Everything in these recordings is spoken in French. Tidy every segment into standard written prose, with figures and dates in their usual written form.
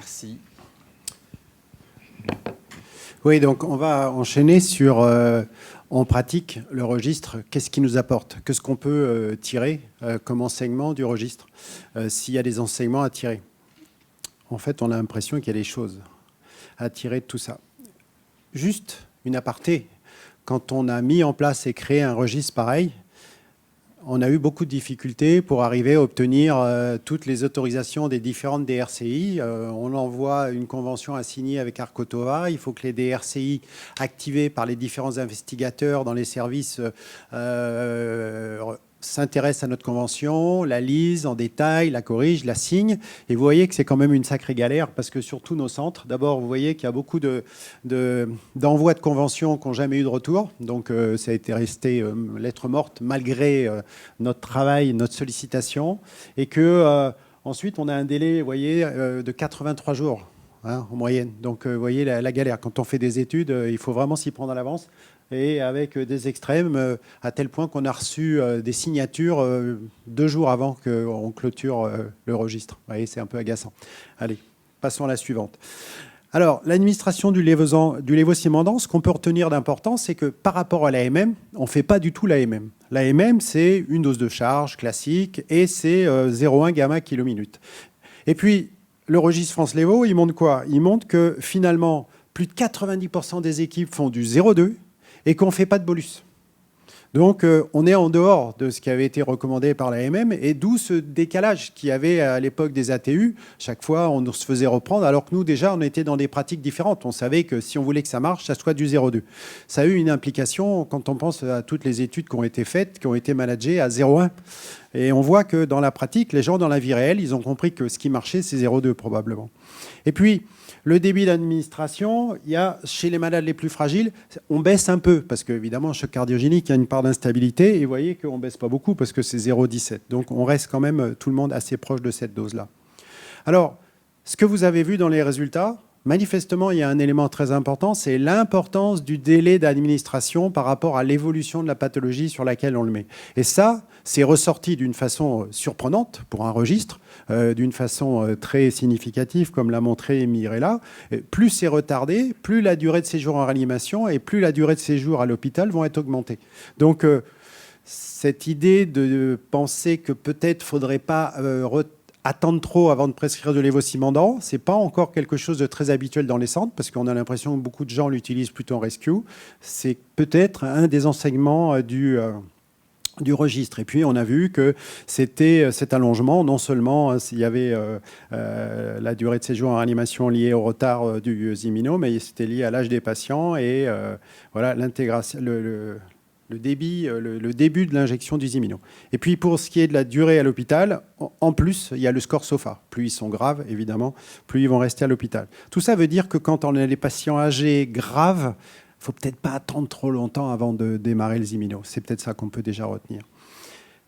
Merci. Oui, donc on va enchaîner sur, en pratique, le registre. Qu'est-ce qu'il nous apporte? Qu'est-ce qu'on peut tirer comme enseignement du registre, s'il y a des enseignements à tirer? En fait, on a l'impression qu'il y a des choses à tirer de tout ça. Juste une aparté. Quand on a mis en place et créé un registre pareil, on a eu beaucoup de difficultés pour arriver à obtenir toutes les autorisations des différentes DRCI. On envoie une convention à signer avec Arcotova. Il faut que les DRCI activées par les différents investigateurs dans les services s'intéressent à notre convention, la lisent en détail, la corrigent, la signent. Et vous voyez que c'est quand même une sacrée galère parce que sur tous nos centres, d'abord, vous voyez qu'il y a beaucoup d'envois de conventions qui n'ont jamais eu de retour. Donc, ça a été resté lettre morte malgré notre travail, notre sollicitation. Et que ensuite, on a un délai, vous voyez, de 83 jours en moyenne. Donc, vous voyez la galère. Quand on fait des études, il faut vraiment s'y prendre à l'avance. Et avec des extrêmes, à tel point qu'on a reçu des signatures 2 jours avant qu'on clôture le registre. Vous voyez, c'est un peu agaçant. Allez, passons à la suivante. Alors, l'administration du lévosimendan, ce qu'on peut retenir d'important, c'est que par rapport à l'AMM, on ne fait pas du tout l'AMM. L'AMM, c'est une dose de charge classique et c'est 0,1 gamma kilo-minute. Et puis, le registre France Lévo, il montre quoi? Il montre que finalement, plus de 90% des équipes font du 0,2 et qu'on ne fait pas de bolus. Donc, on est en dehors de ce qui avait été recommandé par l'AMM, et d'où ce décalage qu'il y avait à l'époque des ATU. Chaque fois, on se faisait reprendre, alors que nous, déjà, on était dans des pratiques différentes. On savait que si on voulait que ça marche, ça soit du 0,2. Ça a eu une implication quand on pense à toutes les études qui ont été faites, qui ont été managées à 0,1. Et on voit que dans la pratique, les gens, dans la vie réelle, ils ont compris que ce qui marchait, c'est 0,2 probablement. Et puis, le débit d'administration, il y a chez les malades les plus fragiles, on baisse un peu, parce qu'évidemment, choc cardiogénique, il y a une part d'instabilité, et vous voyez qu'on ne baisse pas beaucoup, parce que c'est 0,17. Donc on reste quand même, tout le monde, assez proche de cette dose-là. Alors, ce que vous avez vu dans les résultats, manifestement, il y a un élément très important, c'est l'importance du délai d'administration par rapport à l'évolution de la pathologie sur laquelle on le met. Et ça, c'est ressorti d'une façon surprenante pour un registre, d'une façon très significative, comme l'a montré Mirella. Plus c'est retardé, plus la durée de séjour en réanimation et plus la durée de séjour à l'hôpital vont être augmentées. Donc, cette idée de penser que peut-être il ne faudrait pas attendre trop avant de prescrire de lévosimendan, ce n'est pas encore quelque chose de très habituel dans les centres, parce qu'on a l'impression que beaucoup de gens l'utilisent plutôt en rescue. C'est peut-être un des enseignements du registre. Et puis, on a vu que c'était cet allongement, non seulement il y avait la durée de séjour en réanimation liée au retard du Zimino, mais c'était lié à l'âge des patients et voilà, l'intégration, le début de l'injection du Zimino. Et puis, pour ce qui est de la durée à l'hôpital, en plus, il y a le score SOFA. Plus ils sont graves, évidemment, plus ils vont rester à l'hôpital. Tout ça veut dire que quand on a les patients âgés graves, il ne faut peut-être pas attendre trop longtemps avant de démarrer le Zimino. C'est peut-être ça qu'on peut déjà retenir.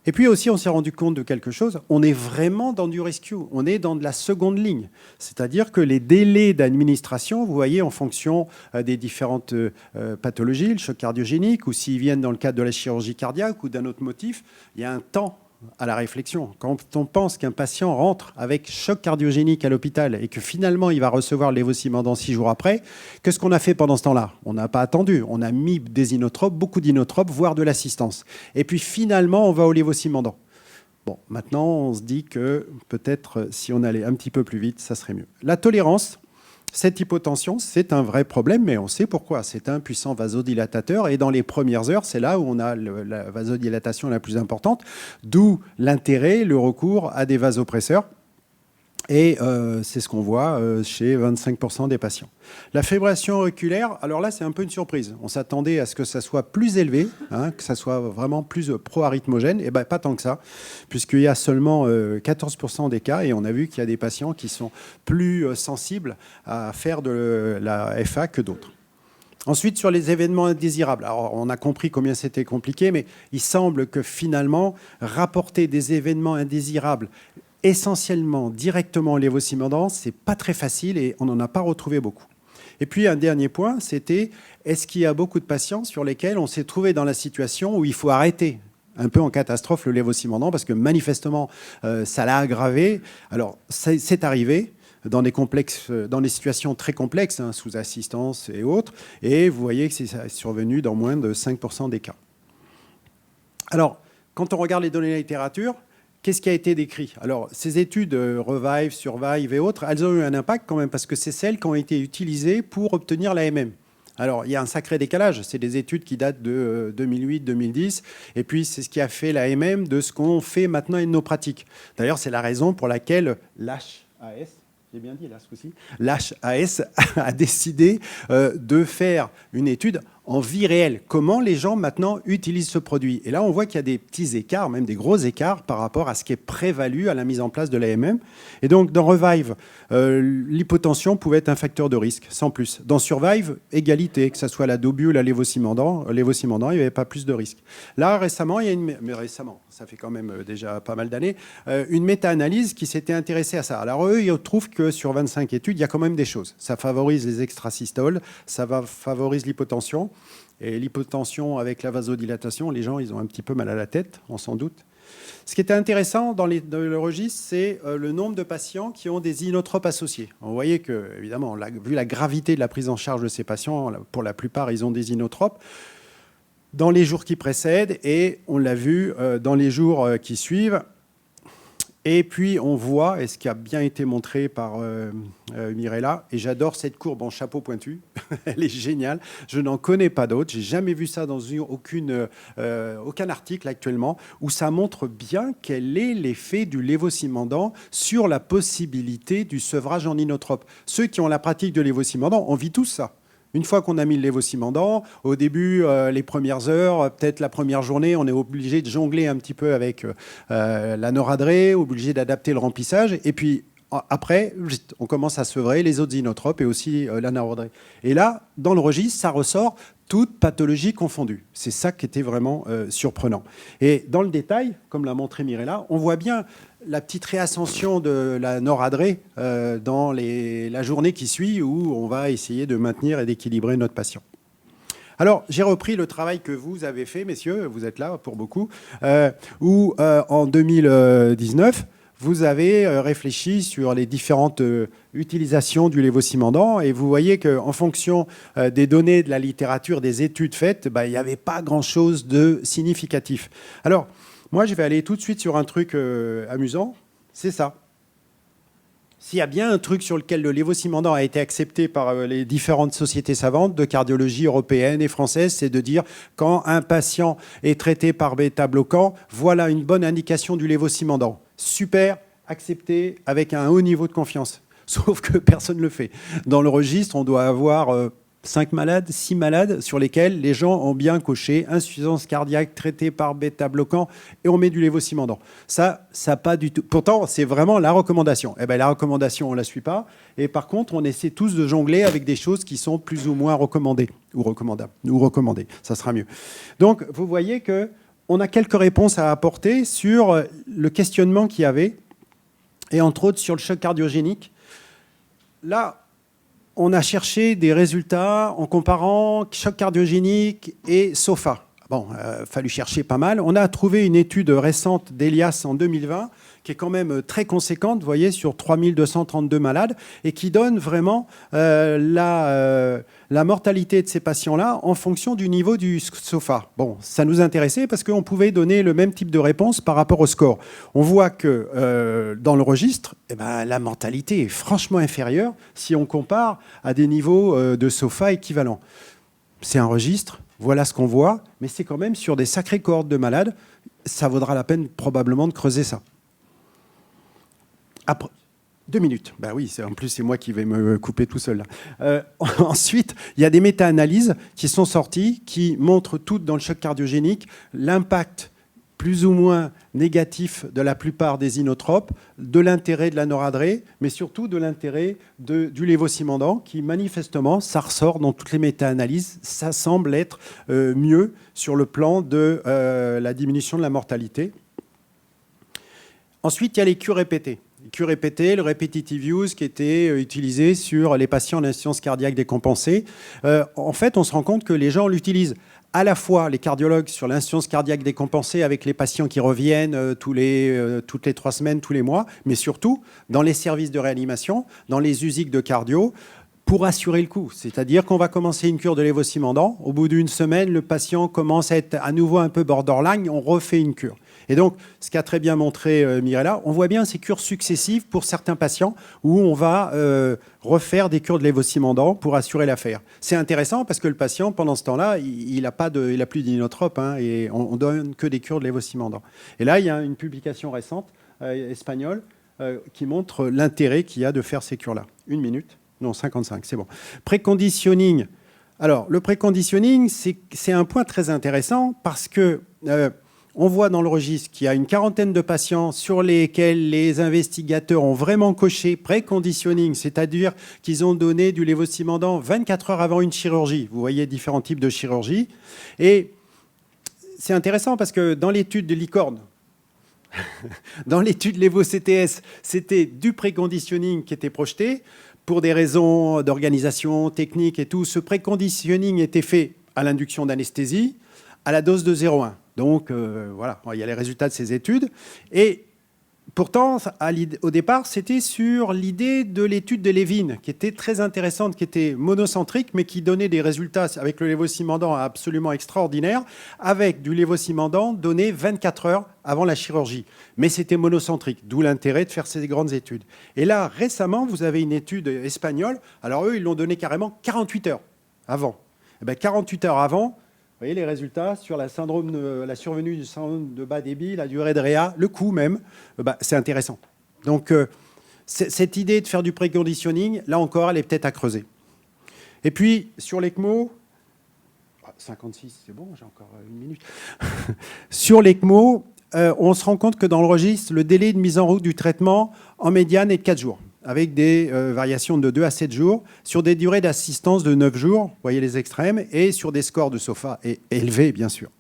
Et puis aussi, on s'est rendu compte de quelque chose. On est vraiment dans du rescue. On est dans de la seconde ligne. C'est-à-dire que les délais d'administration, vous voyez, en fonction des différentes pathologies, le choc cardiogénique, ou s'ils viennent dans le cadre de la chirurgie cardiaque ou d'un autre motif, il y a un temps à la réflexion. Quand on pense qu'un patient rentre avec choc cardiogénique à l'hôpital et que finalement il va recevoir le lévosimendan 6 jours après, qu'est-ce qu'on a fait pendant ce temps-là? On n'a pas attendu. On a mis des inotropes, beaucoup d'inotropes, voire de l'assistance. Et puis finalement, on va au lévosimendan. Bon, maintenant, on se dit que peut-être si on allait un petit peu plus vite, ça serait mieux. La tolérance. Cette hypotension, c'est un vrai problème, mais on sait pourquoi. C'est un puissant vasodilatateur et dans les premières heures, c'est là où on a la vasodilatation la plus importante, d'où l'intérêt, le recours à des vasopresseurs. Et c'est ce qu'on voit chez 25% des patients. La fibrillation auriculaire, alors là, c'est un peu une surprise. On s'attendait à ce que ça soit plus élevé, que ça soit vraiment plus pro-arythmogène. Et bien, pas tant que ça, puisqu'il y a seulement 14% des cas. Et on a vu qu'il y a des patients qui sont plus sensibles à faire de la FA que d'autres. Ensuite, sur les événements indésirables. Alors, on a compris combien c'était compliqué, mais il semble que finalement, rapporter des événements indésirables essentiellement directement au lévosimendan, c'est pas très facile et on n'en a pas retrouvé beaucoup. Et puis un dernier point, c'était est-ce qu'il y a beaucoup de patients sur lesquels on s'est trouvé dans la situation où il faut arrêter un peu en catastrophe le lévosimendan parce que manifestement ça l'a aggravé. Alors c'est arrivé. dans des situations très complexes, hein, sous assistance et autres, et vous voyez que c'est survenu dans moins de 5% des cas. Alors, quand on regarde les données de la littérature, qu'est-ce qui a été décrit? Alors, ces études Revive, Survive et autres, elles ont eu un impact quand même, parce que c'est celles qui ont été utilisées pour obtenir l'AMM. Alors, il y a un sacré décalage. C'est des études qui datent de 2008-2010. Et puis, c'est ce qui a fait l'AMM de ce qu'on fait maintenant et de nos pratiques. D'ailleurs, c'est la raison pour laquelle l'HAS, j'ai bien dit là ce coup-ci, l'HAS a décidé de faire une étude en vie réelle. Comment les gens maintenant utilisent ce produit? Et là, on voit qu'il y a des petits écarts, même des gros écarts par rapport à ce qui est prévalu à la mise en place de l'AMM. Et donc, dans Revive, l'hypotension pouvait être un facteur de risque, sans plus. Dans Survive, égalité, que ce soit la Dobule, la lévocimandant, il n'y avait pas plus de risque. Là, récemment, il y a mais récemment, ça fait quand même déjà pas mal d'années, une méta-analyse qui s'était intéressée à ça. Alors, eux, ils trouvent que sur 25 études, il y a quand même des choses. Ça favorise les extrasystoles, ça favorise l'hypotension. Et l'hypotension avec la vasodilatation, les gens, ils ont un petit peu mal à la tête, on s'en doute. Ce qui était intéressant dans le registre, c'est le nombre de patients qui ont des inotropes associés. Vous voyez que, évidemment, vu la gravité de la prise en charge de ces patients, pour la plupart, ils ont des inotropes dans les jours qui précèdent et on l'a vu dans les jours qui suivent. Et puis, on voit, et ce qui a bien été montré par Mirella, et j'adore cette courbe en chapeau pointu, elle est géniale, je n'en connais pas d'autres, j'ai jamais vu ça dans aucun article actuellement, où ça montre bien quel est l'effet du lévocimandant sur la possibilité du sevrage en inotrope. Ceux qui ont la pratique de lévocimandant, on vit tous ça. Une fois qu'on a mis le lévocimandant, au début, les premières heures, peut-être la première journée, on est obligé de jongler un petit peu avec la noradrée, obligé d'adapter le remplissage. Et puis après, on commence à sevrer les autres inotropes et aussi la noradrée. Et là, dans le registre, ça ressort toute pathologie confondue. C'est ça qui était vraiment surprenant. Et dans le détail, comme l'a montré Mirella, on voit bien la petite réascension de la noradrée dans la journée qui suit, où on va essayer de maintenir et d'équilibrer notre patient. Alors, j'ai repris le travail que vous avez fait, messieurs, vous êtes là pour beaucoup, où en 2019, vous avez réfléchi sur les différentes utilisations du lévocimandant et vous voyez qu'en fonction des données de la littérature, des études faites, il n'y avait pas grand-chose de significatif. Alors, moi, je vais aller tout de suite sur un truc amusant, c'est ça. S'il y a bien un truc sur lequel le lévocimandant a été accepté par les différentes sociétés savantes de cardiologie européenne et française, c'est de dire quand un patient est traité par bêta-bloquant, voilà une bonne indication du lévocimandant. Super, accepté avec un haut niveau de confiance. Sauf que personne ne le fait. Dans le registre, on doit avoir 5 malades, 6 malades sur lesquels les gens ont bien coché insuffisance cardiaque traitée par bêta-bloquant et on met du lévocimandant. Ça pas du tout. Pourtant, c'est vraiment la recommandation. Eh bien, la recommandation, on ne la suit pas. Et par contre, on essaie tous de jongler avec des choses qui sont plus ou moins recommandées ou recommandables ou recommandées. Ça sera mieux. Donc, vous voyez qu'on a quelques réponses à apporter sur le questionnement qu'il y avait et entre autres sur le choc cardiogénique. Là, on a cherché des résultats en comparant choc cardiogénique et SOFA. Bon, fallu chercher pas mal. On a trouvé une étude récente d'Elias en 2020 qui est quand même très conséquente, vous voyez, sur 3232 malades et qui donne vraiment la mortalité de ces patients-là en fonction du niveau du SOFA. Bon, ça nous intéressait parce qu'on pouvait donner le même type de réponse par rapport au score. On voit que dans le registre, la mortalité est franchement inférieure si on compare à des niveaux de SOFA équivalents. C'est un registre, voilà ce qu'on voit, mais c'est quand même sur des sacrées cohortes de malades. Ça vaudra la peine probablement de creuser ça. Après, 2 minutes. Ben oui, en plus, c'est moi qui vais me couper tout seul. Là. Ensuite, il y a des méta-analyses qui sont sorties, qui montrent toutes dans le choc cardiogénique l'impact plus ou moins négatif de la plupart des inotropes, de l'intérêt de la noradrée, mais surtout de l'intérêt du lévocimandant, qui manifestement, ça ressort dans toutes les méta-analyses, ça semble être mieux sur le plan de la diminution de la mortalité. Ensuite, il y a les cures répétées. Cure répétée, le repetitive use qui était utilisé sur les patients en insuffisance cardiaque décompensée. En fait, on se rend compte que les gens l'utilisent à la fois les cardiologues sur l'insuffisance cardiaque décompensée avec les patients qui reviennent toutes les 3 semaines, tous les mois, mais surtout dans les services de réanimation, dans les USIC de cardio, pour assurer le coup. C'est-à-dire qu'on va commencer une cure de lévocimendant. Au bout d'une semaine, le patient commence à être à nouveau un peu borderline, on refait une cure. Et donc, ce qu'a très bien montré Mirella, on voit bien ces cures successives pour certains patients où on va refaire des cures de lévocimendant pour assurer l'affaire. C'est intéressant parce que le patient, pendant ce temps-là, il n'a plus d'inotrope et on donne que des cures de lévocimendant. Et là, il y a une publication récente espagnole qui montre l'intérêt qu'il y a de faire ces cures-là. 1 minute. Non, 55, c'est bon. Préconditioning. Alors, le préconditioning, c'est un point très intéressant parce que on voit dans le registre qu'il y a une quarantaine de patients sur lesquels les investigateurs ont vraiment coché préconditioning, c'est-à-dire qu'ils ont donné du lévocimendant 24 heures avant une chirurgie. Vous voyez différents types de chirurgie. Et c'est intéressant parce que dans l'étude de Licorne, dans l'étude Lévo-CTS, c'était du préconditioning qui était projeté. Pour des raisons d'organisation, technique et tout, ce préconditioning était fait à l'induction d'anesthésie, à la dose de 0,1. Donc, voilà, il y a les résultats de ces études. Et pourtant, au départ, c'était sur l'idée de l'étude de Levin, qui était très intéressante, qui était monocentrique, mais qui donnait des résultats avec le lévocimendant absolument extraordinaires, avec du lévocimendant donné 24 heures avant la chirurgie. Mais c'était monocentrique, d'où l'intérêt de faire ces grandes études. Et là, récemment, vous avez une étude espagnole. Alors eux, ils l'ont donné carrément 48 heures avant. Et bien, 48 heures avant, vous voyez les résultats sur la survenue du syndrome de bas débit, la durée de réa, le coût même, c'est intéressant. Donc, cette idée de faire du préconditioning, là encore, elle est peut-être à creuser. Et puis, sur l'ECMO, 56, c'est bon, j'ai encore 1 minute. Sur l'ECMO, on se rend compte que dans le registre, le délai de mise en route du traitement, en médiane, est de 4 jours. Avec des variations de 2 à 7 jours, sur des durées d'assistance de 9 jours, vous voyez les extrêmes, et sur des scores de SOFA élevés, bien sûr.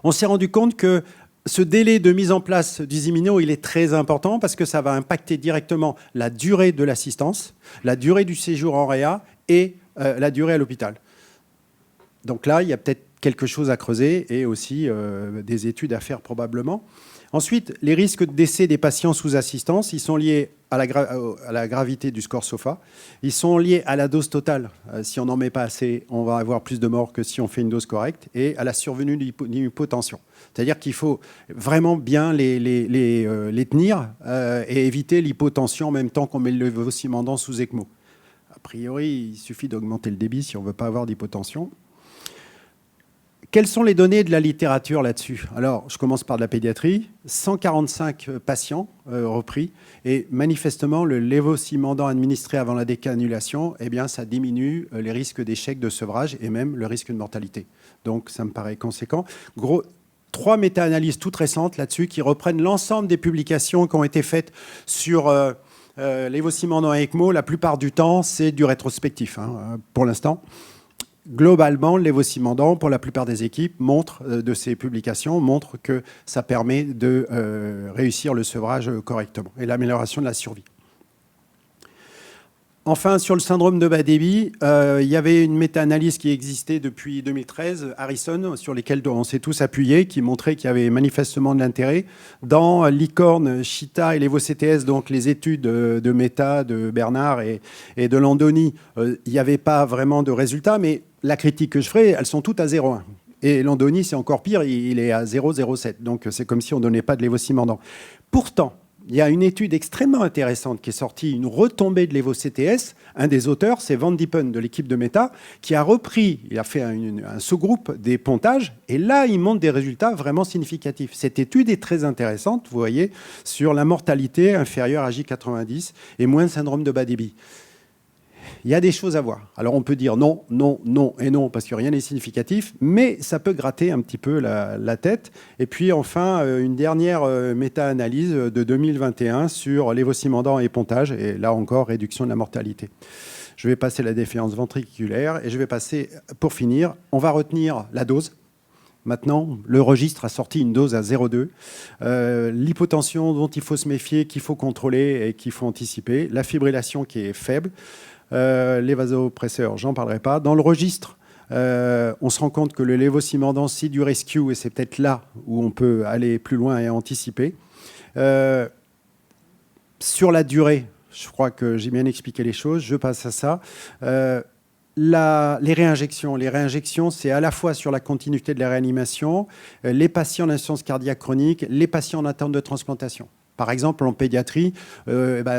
On s'est rendu compte que ce délai de mise en place du Zimino, il est très important parce que ça va impacter directement la durée de l'assistance, la durée du séjour en réa et la durée à l'hôpital. Donc là, il y a peut-être quelque chose à creuser et aussi des études à faire probablement. Ensuite, les risques de décès des patients sous assistance, ils sont liés à la gravité du score SOFA. Ils sont liés à la dose totale. Si on n'en met pas assez, on va avoir plus de morts que si on fait une dose correcte. Et à la survenue d'hypotension. C'est-à-dire qu'il faut vraiment bien les tenir et éviter l'hypotension en même temps qu'on met le lévocimendant sous ECMO. A priori, il suffit d'augmenter le débit si on ne veut pas avoir d'hypotension. Quelles sont les données de la littérature là-dessus? Alors, je commence par de la pédiatrie. 145 patients repris. Et manifestement, le lévocimendant administré avant la décanulation, eh bien, ça diminue les risques d'échec de sevrage et même le risque de mortalité. Donc, ça me paraît conséquent. 3 méta-analyses toutes récentes là-dessus qui reprennent l'ensemble des publications qui ont été faites sur lévocimendant et ECMO. La plupart du temps, c'est du rétrospectif pour l'instant. Globalement, le lévocimendant, pour la plupart des équipes, de ces publications, montre que ça permet de réussir le sevrage correctement et l'amélioration de la survie. Enfin, sur le syndrome de bas débit, il y avait une méta-analyse qui existait depuis 2013, Harrison, sur lesquelles on s'est tous appuyés, qui montrait qu'il y avait manifestement de l'intérêt. Dans Licorne, Chita et Lévo-CTS, donc les études de méta de Bernard et de Landoni, il n'y avait pas vraiment de résultats, mais la critique que je ferai, elles sont toutes à 0,1. Et Landoni, c'est encore pire, il est à 0,07. Donc c'est comme si on ne donnait pas de lévocimendant. Pourtant, il y a une étude extrêmement intéressante qui est sortie, une retombée de Lévo-CTS. Un des auteurs, c'est Van Diepen de l'équipe de Meta, qui a repris, il a fait un sous-groupe des pontages, et là, il montre des résultats vraiment significatifs. Cette étude est très intéressante, vous voyez, sur la mortalité inférieure à J90 et moins de syndrome de bas débit. Il y a des choses à voir. Alors on peut dire non, non, non et non, parce que rien n'est significatif, mais ça peut gratter un petit peu la tête. Et puis enfin, une dernière méta-analyse de 2021 sur lévocimendant et pontage, et là encore, réduction de la mortalité. Je vais passer la défaillance ventriculaire, et je vais passer, pour finir, on va retenir la dose. Maintenant, le registre a sorti une dose à 0,2. L'hypotension dont il faut se méfier, qu'il faut contrôler et qu'il faut anticiper. La fibrillation qui est faible. Les vasopresseurs, j'en parlerai pas. Dans le registre, On se rend compte que le lévocimendant, c'est du rescue, et c'est peut-être là où on peut aller plus loin et anticiper. Sur la durée, je crois que j'ai bien expliqué les choses, je passe à ça. Les réinjections, c'est à la fois sur la continuité de la réanimation, les patients en insuffisance cardiaque chronique, les patients en attente de transplantation. Par exemple, en pédiatrie,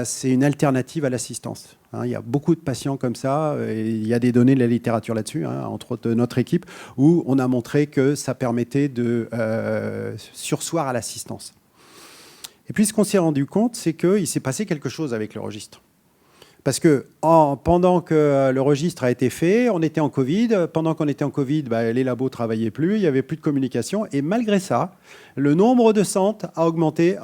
c'est une alternative à l'assistance. Il y a beaucoup de patients comme ça, et il y a des données de la littérature là-dessus, entre autres de notre équipe, où on a montré que ça permettait de surseoir à l'assistance. Et puis, ce qu'on s'est rendu compte, c'est qu'il s'est passé quelque chose avec le registre. Parce que pendant que le registre a été fait, on était en Covid. Pendant qu'on était en Covid, les labos ne travaillaient plus, il n'y avait plus de communication. Et malgré ça, le nombre de centres a augmenté.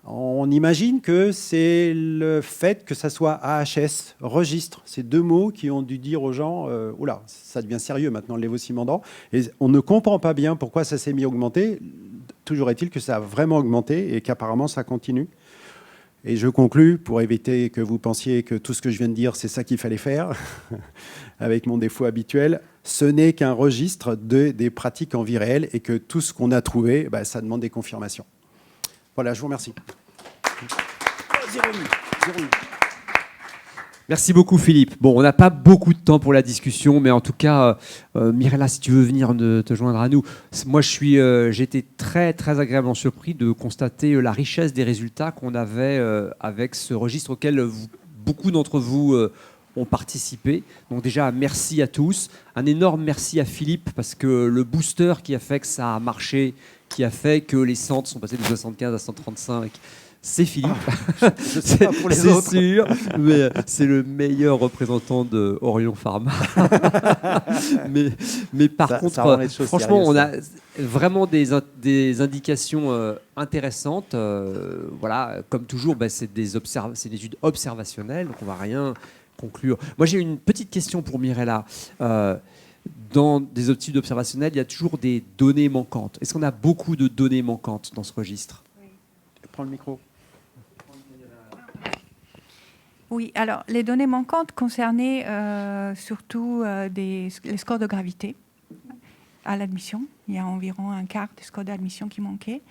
On imagine que c'est le fait que ça soit AHS, registre, ces deux mots qui ont dû dire aux gens « Oula, ça devient sérieux maintenant, le lévocimendant ». Et on ne comprend pas bien pourquoi ça s'est mis à augmenter. Toujours est-il que ça a vraiment augmenté et qu'apparemment ça continue. Et je conclus, pour éviter que vous pensiez que tout ce que je viens de dire, c'est ça qu'il fallait faire, avec mon défaut habituel, ce n'est qu'un registre des pratiques en vie réelle et que tout ce qu'on a trouvé, ça demande des confirmations. Voilà, je vous remercie. Merci beaucoup Philippe. Bon, on n'a pas beaucoup de temps pour la discussion, mais en tout cas, Mirella, si tu veux venir te joindre à nous. Moi, j'ai été très, très agréablement surpris de constater la richesse des résultats qu'on avait avec ce registre auquel beaucoup d'entre vous ont participé. Donc déjà, merci à tous. Un énorme merci à Philippe, parce que le booster qui a fait que ça a marché, qui a fait que les centres sont passés de 75 à 135, c'est Philippe. C'est sûr, mais c'est le meilleur représentant de Orion Pharma. mais par contre, franchement, on a vraiment des indications intéressantes. Voilà, comme toujours, c'est des études observationnelles, donc on ne va rien conclure. Moi, j'ai une petite question pour Mirella. Dans des études observationnelles, il y a toujours des données manquantes. Est-ce qu'on a beaucoup de données manquantes dans ce registre ? Prends le micro. Oui, alors les données manquantes concernaient surtout les scores de gravité à l'admission. Il y a environ un quart des scores d'admission qui manquaient,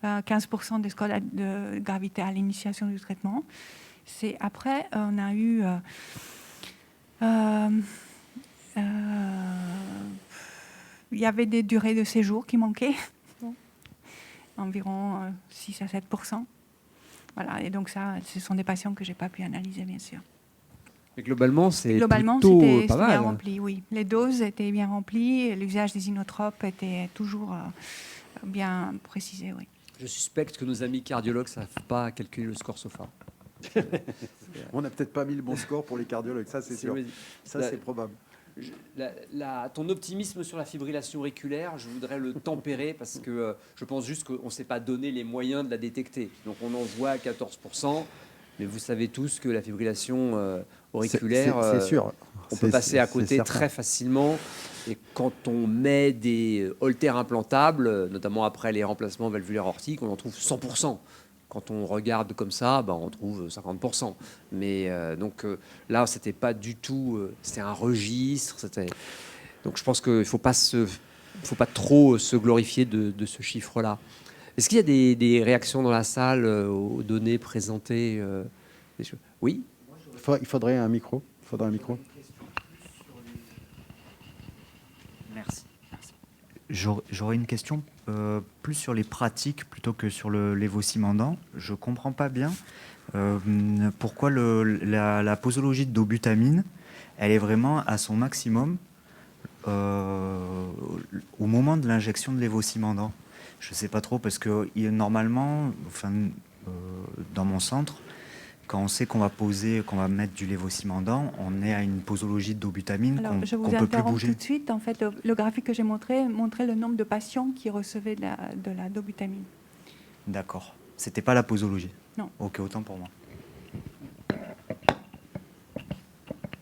15% des scores de gravité à l'initiation du traitement. Après, on a eu il y avait des durées de séjour qui manquaient, environ 6 à 7%. Voilà, et donc ça, ce sont des patients que je n'ai pas pu analyser, bien sûr. Mais globalement, c'était pas mal. Bien rempli, oui. Les doses étaient bien remplies, l'usage des inotropes était toujours bien précisé, oui. Je suspecte que nos amis cardiologues ne savent pas calculer le score SOFA. On n'a peut-être pas mis le bon score pour les cardiologues, ça c'est sûr. Ça c'est probable. Ton optimisme sur la fibrillation auriculaire, je voudrais le tempérer parce que je pense juste qu'on ne s'est pas donné les moyens de la détecter. Donc on en voit à 14%, mais vous savez tous que la fibrillation auriculaire, c'est sûr. On peut passer à côté très facilement. Et quand on met des holters implantables, notamment après les remplacements valvulaires aortiques, on en trouve 100%. Quand on regarde comme ça, on trouve 50%. Mais là, c'était pas du tout. C'était un registre. Donc je pense qu'il ne faut pas trop se glorifier de ce chiffre-là. Est-ce qu'il y a des réactions dans la salle aux données présentées Oui. Il faudrait un micro. Merci. J'aurais une question plus sur les pratiques plutôt que sur le lévocimendant. Je ne comprends pas bien pourquoi la posologie de dobutamine, elle est vraiment à son maximum au moment de l'injection de lévocimendant. Je ne sais pas trop parce que normalement, dans mon centre, quand on sait qu'on va mettre du lévocimendant, on est à une posologie de dobutamine qu'on ne peut plus bouger. Je vous interromps tout de suite. En fait, le graphique que j'ai montré montrait le nombre de patients qui recevaient de la dobutamine. D'accord. C'était pas la posologie. Non. Ok, autant pour moi.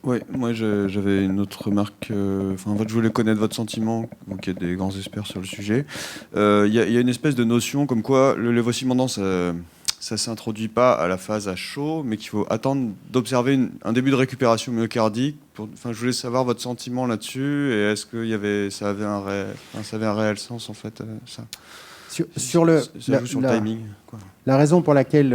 Oui, moi j'avais une autre remarque. En fait, je voulais connaître votre sentiment, vous qui êtes des grands experts sur le sujet. Il y a une espèce de notion comme quoi le lévocimendant, ça ça s'introduit pas à la phase à chaud, mais qu'il faut attendre d'observer un début de récupération myocardique. Enfin, je voulais savoir votre sentiment là-dessus, et est-ce que ça avait un réel sens, en fait, ça Sur le timing, quoi. La raison pour laquelle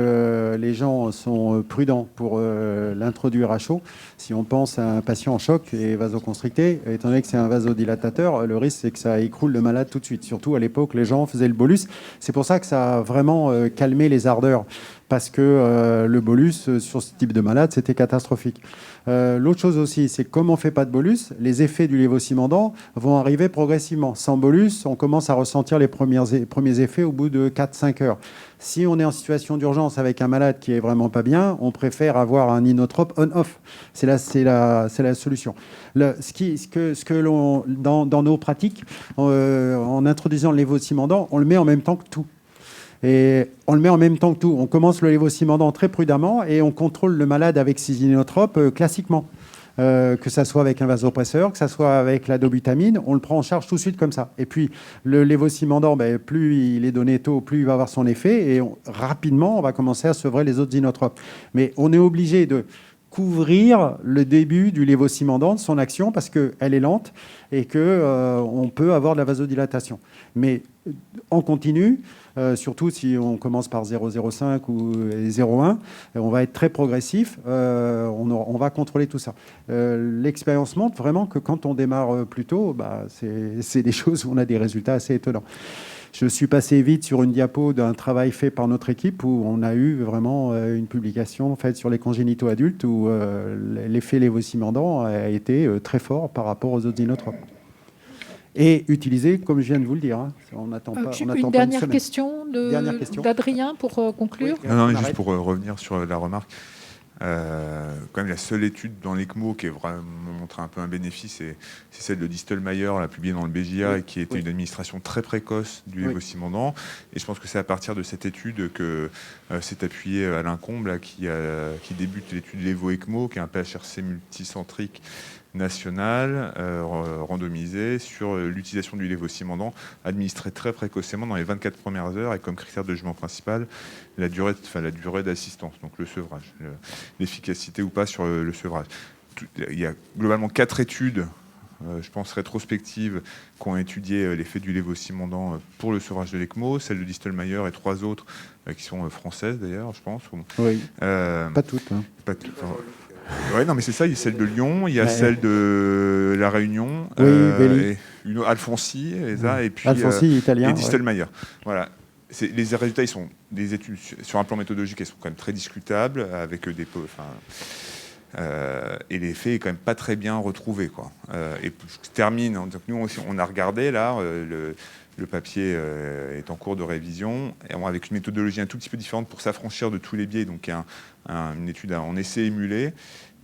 les gens sont prudents pour l'introduire à chaud, si on pense à un patient en choc et vasoconstricté, étant donné que c'est un vasodilatateur, le risque c'est que ça écroule le malade tout de suite. Surtout à l'époque, les gens faisaient le bolus. C'est pour ça que ça a vraiment calmé les ardeurs, parce que le bolus sur ce type de malade, c'était catastrophique. L'autre chose aussi, c'est que comme on ne fait pas de bolus, les effets du lévosimendan vont arriver progressivement. Sans bolus, on commence à ressentir les premiers effets au bout de 4-5 heures. Si on est en situation d'urgence avec un malade qui est vraiment pas bien, on préfère avoir un inotrope on-off. C'est la solution. Dans nos pratiques, en introduisant le lévosimendan, on le met en même temps que tout. Et on le met en même temps que tout. On commence le lévosimendan très prudemment et on contrôle le malade avec ces inotropes classiquement. Que ça soit avec un vasopresseur, que ça soit avec la dobutamine, on le prend en charge tout de suite comme ça. Et puis, le lévosimendan, plus il est donné tôt, plus il va avoir son effet. Et rapidement, on va commencer à sevrer les autres inotropes. Mais on est obligé de couvrir le début du lévosimendan, de son action, parce qu'elle est lente et qu'on peut avoir de la vasodilatation. Mais en continu, surtout si on commence par 0,05 ou 0,1, on va être très progressif, on va contrôler tout ça. L'expérience montre vraiment que quand on démarre plus tôt, c'est des choses où on a des résultats assez étonnants. Je suis passé vite sur une diapo d'un travail fait par notre équipe où on a eu vraiment une publication faite sur les congénitaux adultes où l'effet lévosimendan a été très fort par rapport aux autres inotropes. Et utilisé, comme je viens de vous le dire. On n'attend pas. Une dernière question d'Adrien pour conclure. Oui. Non, juste pour revenir sur la remarque. Quand même, la seule étude dans l'ECMO qui est vraiment montré un peu un bénéfice, c'est celle de Distelmayer, la publiée dans le BJA, et qui était une administration très précoce du lévosimendan. Et je pense que c'est à partir de cette étude que s'est appuyé Alain Comble, qui débute l'étude Lévo-ECMO, qui est un PHRC multicentrique national randomisé sur l'utilisation du lévosimendan administré très précocement dans les 24 premières heures, et comme critère de jugement principal la durée d'assistance, donc le sevrage, l'efficacité ou pas sur le sevrage. Il y a globalement 4 études, je pense rétrospectives, qui ont étudié l'effet du lévosimendan pour le sevrage de l'ECMO, celle de Distelmayer et 3 autres qui sont françaises d'ailleurs, je pense. Oui, pas toutes. Hein. Pas toutes. Ouais, non, mais c'est ça. Il y a celle de Lyon, il y a celle de La Réunion, une Alfonsi, et puis Alfonsi, italien, et Distelmayer. Voilà. Les résultats, ils sont des études sur un plan méthodologique, elles sont quand même très discutables, avec des et l'effet est quand même pas très bien retrouvé, quoi. Et je termine. Donc nous aussi, on a regardé là. Le papier est en cours de révision, et avec une méthodologie un tout petit peu différente pour s'affranchir de tous les biais, donc une étude en essai émulé.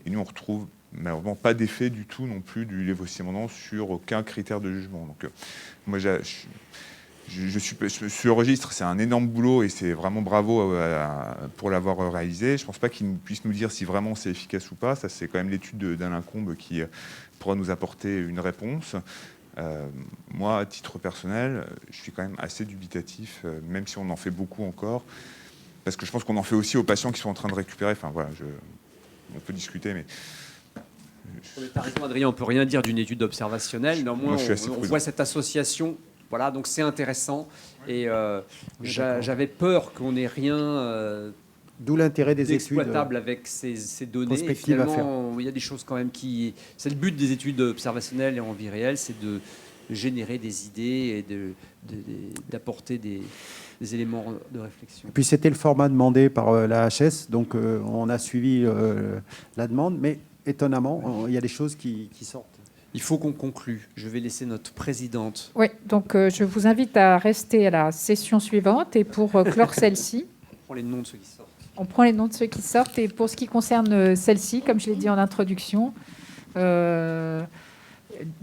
Et nous, on retrouve malheureusement pas d'effet du tout non plus du lévosimendan sur aucun critère de jugement. Donc, moi, je suis au registre, c'est un énorme boulot, et c'est vraiment bravo pour l'avoir réalisé. Je ne pense pas qu'il puisse nous dire si vraiment c'est efficace ou pas. Ça, c'est quand même l'étude d'Alain Combe qui pourra nous apporter une réponse. Moi, à titre personnel, je suis quand même assez dubitatif, même si on en fait beaucoup encore, parce que je pense qu'on en fait aussi aux patients qui sont en train de récupérer. Enfin voilà, on peut discuter, mais... Tu as raison, Adrien, on ne peut rien dire d'une étude observationnelle. Néanmoins, on voit cette association. Voilà, donc c'est intéressant. Et j'avais peur qu'on n'ait rien... D'où l'intérêt des études exploitable avec ces données. Et finalement, il y a des choses quand même qui... C'est le but des études observationnelles et en vie réelle, c'est de générer des idées et d'apporter des éléments de réflexion. Et puis c'était le format demandé par la HS, donc on a suivi la demande, mais étonnamment, il y a des choses qui sortent. Il faut qu'on conclue. Je vais laisser notre présidente. Oui, donc je vous invite à rester à la session suivante, et pour clore celle-ci... On prend les noms de ceux qui sortent. On prend les noms de ceux qui sortent. Et pour ce qui concerne celle-ci, comme je l'ai dit en introduction,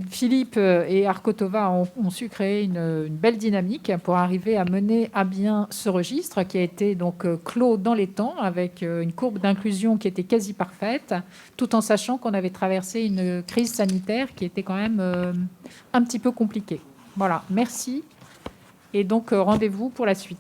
Philippe et Arkotova ont su créer une belle dynamique pour arriver à mener à bien ce registre qui a été donc clos dans les temps, avec une courbe d'inclusion qui était quasi parfaite, tout en sachant qu'on avait traversé une crise sanitaire qui était quand même un petit peu compliquée. Voilà, merci. Et donc rendez-vous pour la suite.